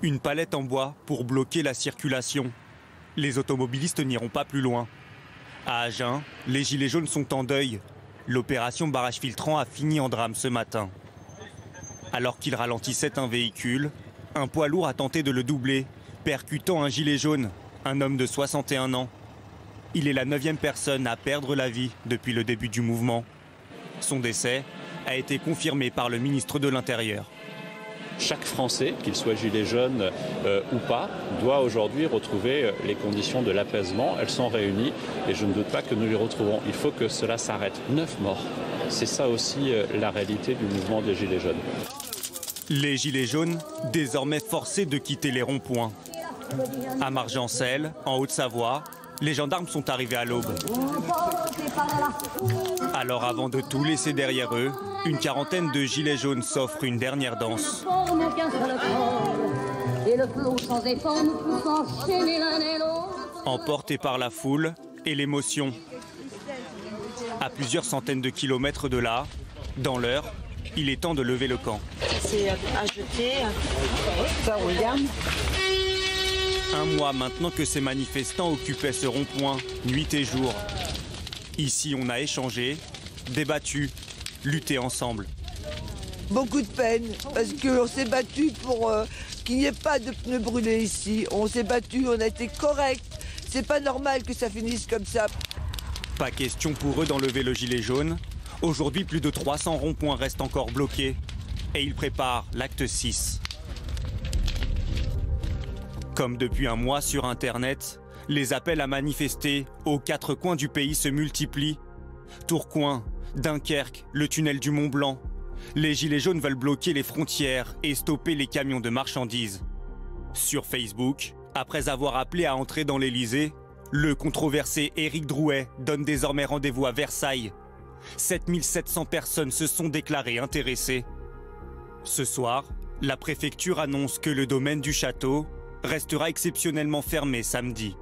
Une palette en bois pour bloquer la circulation. Les automobilistes n'iront pas plus loin. À Agen, les gilets jaunes sont en deuil. L'opération barrage filtrant a fini en drame ce matin. Alors qu'il ralentissait un véhicule, un poids lourd a tenté de le doubler, percutant un gilet jaune, un homme de 61 ans. Il est la 9e personne à perdre la vie depuis le début du mouvement. Son décès a été confirmé par le ministre de l'Intérieur. Chaque Français, qu'il soit gilet jaune ou pas, doit aujourd'hui retrouver les conditions de l'apaisement. Elles sont réunies et je ne doute pas que nous les retrouverons. Il faut que cela s'arrête. 9 morts. C'est ça aussi la réalité du mouvement des gilets jaunes. Les gilets jaunes, désormais forcés de quitter les ronds-points. À Margencel, en Haute-Savoie, les gendarmes sont arrivés à l'aube. Alors avant de tout laisser derrière eux, une quarantaine de gilets jaunes s'offrent une dernière danse. Emportés par la foule et l'émotion. À plusieurs centaines de kilomètres de là, dans l'heure, il est temps de lever le camp. C'est à jeter. Ça regarde. Un mois maintenant que ces manifestants occupaient ce rond-point, nuit et jour. Ici, on a échangé, débattu, lutté ensemble. Beaucoup de peine, parce qu'on s'est battu pour qu'il n'y ait pas de pneus brûlés ici. On s'est battu, on a été correct. C'est pas normal que ça finisse comme ça. Pas question pour eux d'enlever le gilet jaune. Aujourd'hui, plus de 300 ronds-points restent encore bloqués. Et ils préparent l'acte 6. Comme depuis un mois sur Internet, les appels à manifester aux 4 coins du pays se multiplient. Tourcoing, Dunkerque, le tunnel du Mont-Blanc. Les gilets jaunes veulent bloquer les frontières et stopper les camions de marchandises. Sur Facebook, après avoir appelé à entrer dans l'Élysée, le controversé Éric Drouet donne désormais rendez-vous à Versailles. 7700 personnes se sont déclarées intéressées. Ce soir, la préfecture annonce que le domaine du château restera exceptionnellement fermé samedi.